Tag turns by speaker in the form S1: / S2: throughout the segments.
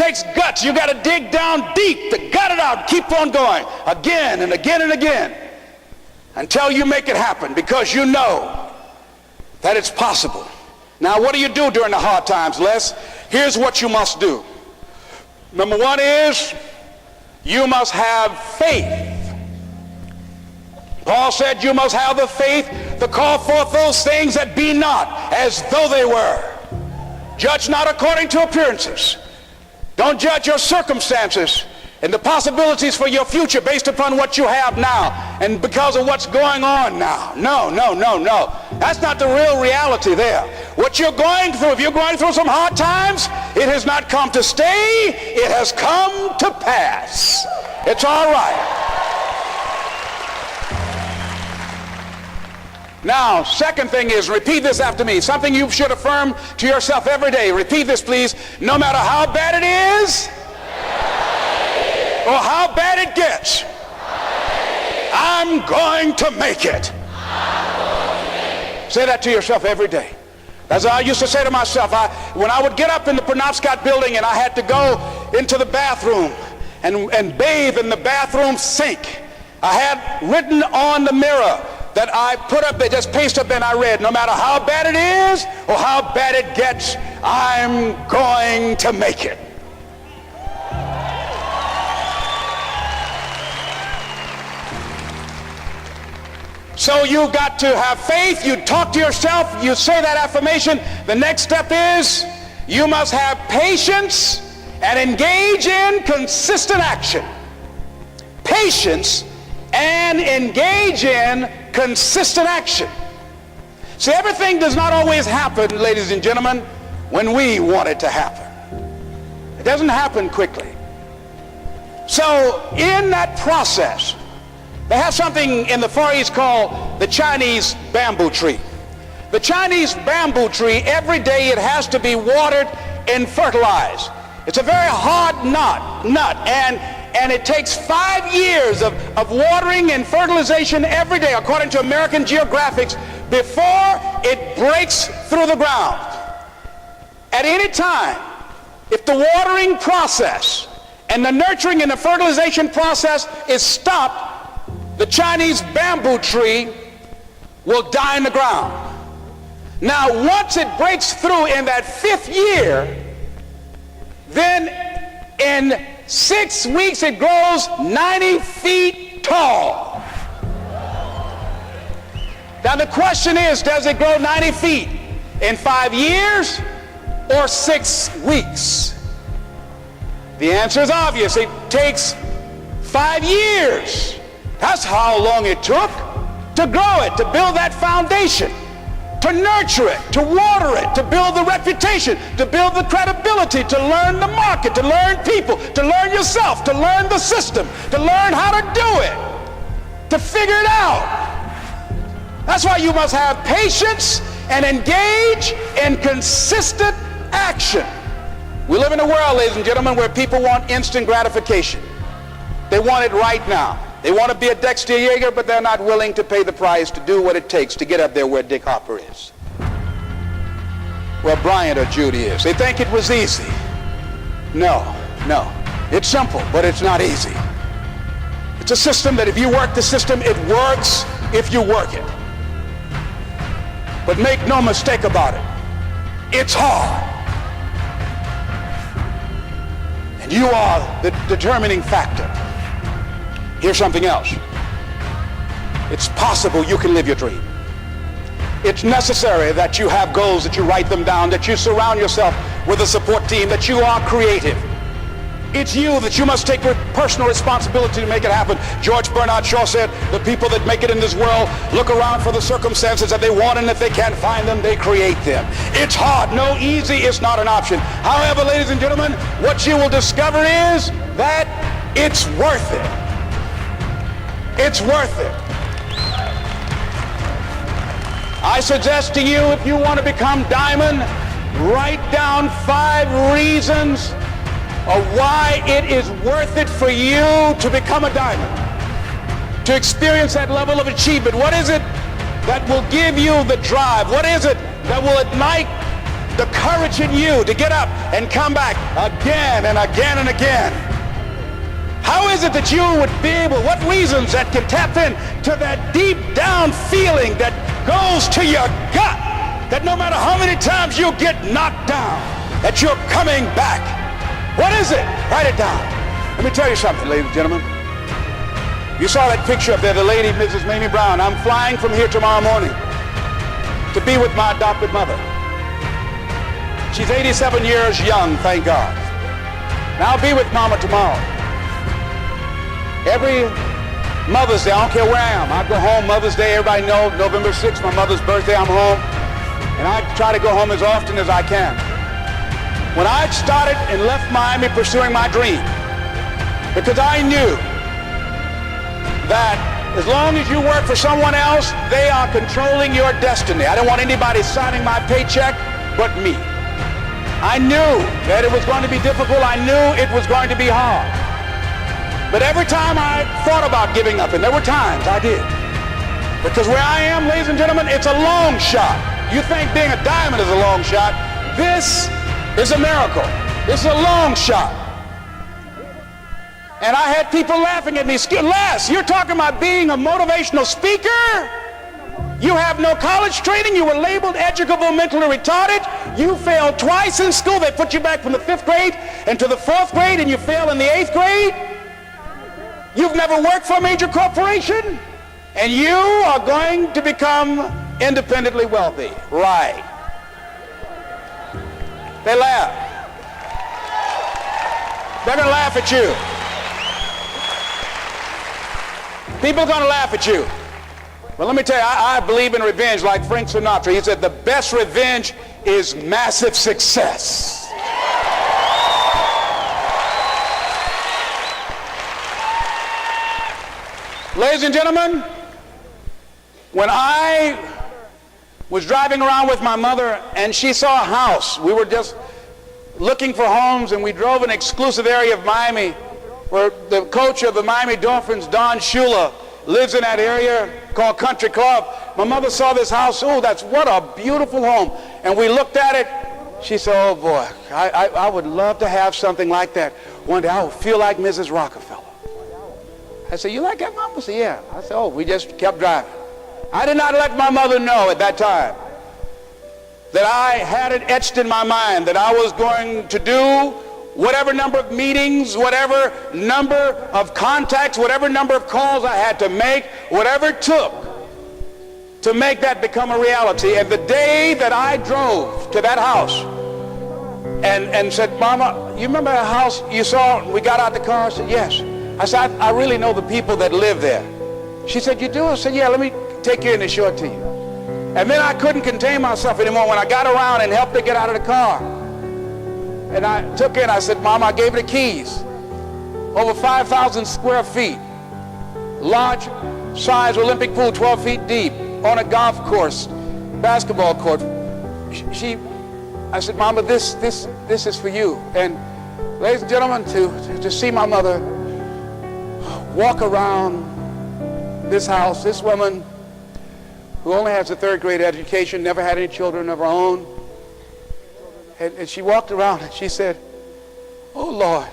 S1: takes guts. You got to dig down deep to gut it out. Keep on going again and again and again until you make it happen, because you know that it's possible. Now, what do you do during the hard times, Les? Here's what you must do. Number one is you must have faith. Paul said you must have the faith to call forth those things that be not as though they were. Judge not according to appearances. Don't judge your circumstances and the possibilities for your future based upon what you have now and because of what's going on now. No. That's not the real reality there. What you're going through, if you're going through some hard times, it has not come to stay, it has come to pass. It's all right. Now, second thing is, repeat this after me. Something you should affirm to yourself every day. Repeat this, please. No matter how bad it is, or how bad it gets, I'm going to make it. Say that to yourself every day. As I used to say to myself, when I would get up in the Penobscot building and I had to go into the bathroom and bathe in the bathroom sink, I had written on the mirror that I put up there, just paste up, and I read, no matter how bad it is or how bad it gets, I'm going to make it. So you got to have faith. You talk to yourself, you say that affirmation. The next step is you must have patience and engage in consistent action. Patience and engage in consistent action. See, everything does not always happen, ladies and gentlemen, when we want it to happen. It doesn't happen quickly. So in that process, they have something in the Far East called the Chinese bamboo tree. The Chinese bamboo tree, every day it has to be watered and fertilized. It's a very hard nut, and it takes 5 years of watering and fertilization every day, according to American Geographics, before it breaks through the ground. At any time, if the watering process and the nurturing and the fertilization process is stopped, the Chinese bamboo tree will die in the ground. Now, once it breaks through in that 5th year, then in 6 weeks it grows 90 feet tall. Now the question is, does it grow 90 feet in 5 years or 6 weeks? The answer is obvious. It takes 5 years. That's how long it took to grow it, to build that foundation, to nurture it, to water it, to build the reputation, to build the credibility, to learn the market, to learn people, to learn yourself, to learn the system, to learn how to do it, to figure it out. That's why you must have patience and engage in consistent action. We live in a world, ladies and gentlemen, where people want instant gratification. They want it right now. They want to be a Dexter Yeager, but they're not willing to pay the price to do what it takes to get up there where Dick Hopper is, where Bryant or Judy is. They think it was easy. No. It's simple, but it's not easy. It's a system that if you work the system, it works if you work it. But make no mistake about it, it's hard. And you are the determining factor. Here's something else. It's possible you can live your dream. It's necessary that you have goals, that you write them down, that you surround yourself with a support team, that you are creative. It's you that you must take personal responsibility to make it happen. George Bernard Shaw said, the people that make it in this world look around for the circumstances that they want, and if they can't find them, they create them. It's hard. No, easy is not an option. However, ladies and gentlemen, what you will discover is that it's worth it. It's worth it. I suggest to you, if you want to become diamond, write down 5 reasons of why it is worth it for you to become a diamond, to experience that level of achievement. What is it that will give you the drive? What is it that will ignite the courage in you to get up and come back again and again and again? How is it that you would be able, what reasons that can tap in to that deep down feeling that goes to your gut, that no matter how many times you get knocked down, that you're coming back? What is it? Write it down. Let me tell you something, ladies and gentlemen. You saw that picture up there, the lady, Mrs. Mamie Brown. I'm flying from here tomorrow morning to be with my adopted mother. She's 87 years young, thank God. And I'll be with Mama tomorrow. Every Mother's Day, I don't care where I am. I go home Mother's Day. Everybody knows November 6th, my mother's birthday, I'm home. And I try to go home as often as I can. When I started and left Miami pursuing my dream, because I knew that as long as you work for someone else, they are controlling your destiny. I didn't want anybody signing my paycheck but me. I knew that it was going to be difficult. I knew it was going to be hard. But every time I thought about giving up, and there were times I did, because where I am, ladies and gentlemen, it's a long shot. You think being a diamond is a long shot. This is a miracle. This is a long shot. And I had people laughing at me. Les, you're talking about being a motivational speaker? You have no college training. You were labeled educable mentally retarded. You failed twice in school. They put you back from the 5th grade into the 4th grade, and you failed in the 8th grade. You've never worked for a major corporation, and you are going to become independently wealthy. Right. They laugh. They're going to laugh at you. People are going to laugh at you. Well, let me tell you, I believe in revenge like Frank Sinatra. He said the best revenge is massive success. Ladies and gentlemen, when I was driving around with my mother and she saw a house, we were just looking for homes, and we drove an exclusive area of Miami where the coach of the Miami Dolphins, Don Shula, lives in that area called Country Club. My mother saw this house. Oh, what a beautiful home. And we looked at it. She said, oh boy, I would love to have something like that. One day I would feel like Mrs. Rockefeller. I said, you like that, Mom? I said, yeah. I said, oh, we just kept driving. I did not let my mother know at that time that I had it etched in my mind that I was going to do whatever number of meetings, whatever number of contacts, whatever number of calls I had to make, whatever it took to make that become a reality. And the day that I drove to that house and said, Mama, you remember that house you saw? We got out the car. I said, yes. I said, I really know the people that live there. She said, you do? I said, yeah, let me take you in and show it to you. And then I couldn't contain myself anymore when I got around and helped her get out of the car. And I took her and I said, Mom, I gave her the keys. Over 5,000 square feet. Large size Olympic pool, 12 feet deep, on a golf course, basketball court. I said, Mama, this is for you. And ladies and gentlemen, to see my mother walk around this house, this woman who only has a 3rd grade education, never had any children of her own. And she walked around and she said, oh Lord,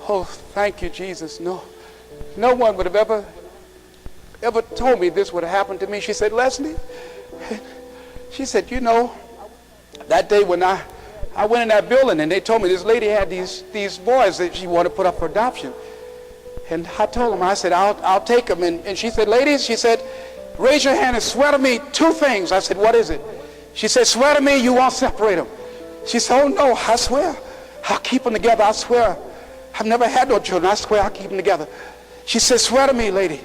S1: oh thank you Jesus. No one would have ever told me this would have happened to me. She said, Leslie, she said, you know, that day when I went in that building and they told me this lady had these boys that she wanted to put up for adoption. And I told them, I said, I'll take them. And she said, ladies, she said, raise your hand and swear to me 2 things. I said, what is it? She said, swear to me you won't separate them. She said, oh no, I swear. I'll keep them together. I swear. I've never had no children. I swear I'll keep them together. She said, swear to me, lady,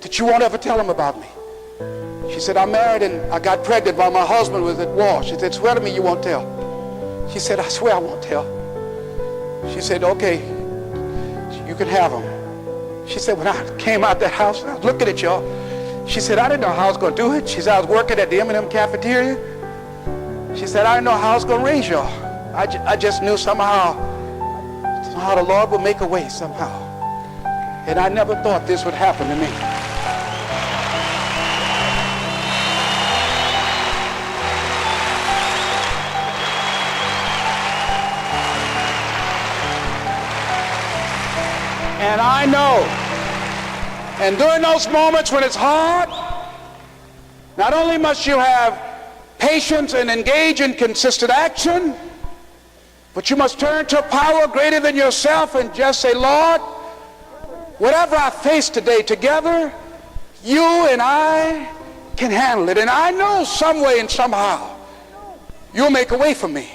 S1: that you won't ever tell them about me. She said, I'm married and I got pregnant while my husband was at war. She said, swear to me you won't tell. She said, I swear I won't tell. She said, okay, you can have them. She said, when I came out that house, I was looking at y'all. She said, I didn't know how I was going to do it. She said, I was working at the M&M cafeteria. She said, I didn't know how I was going to raise y'all. I just knew somehow the Lord would make a way somehow. And I never thought this would happen to me. And I know. And during those moments when it's hard, not only must you have patience and engage in consistent action, but you must turn to a power greater than yourself and just say, Lord, whatever I face today, together, you and I can handle it. And I know some way and somehow you'll make a way for me.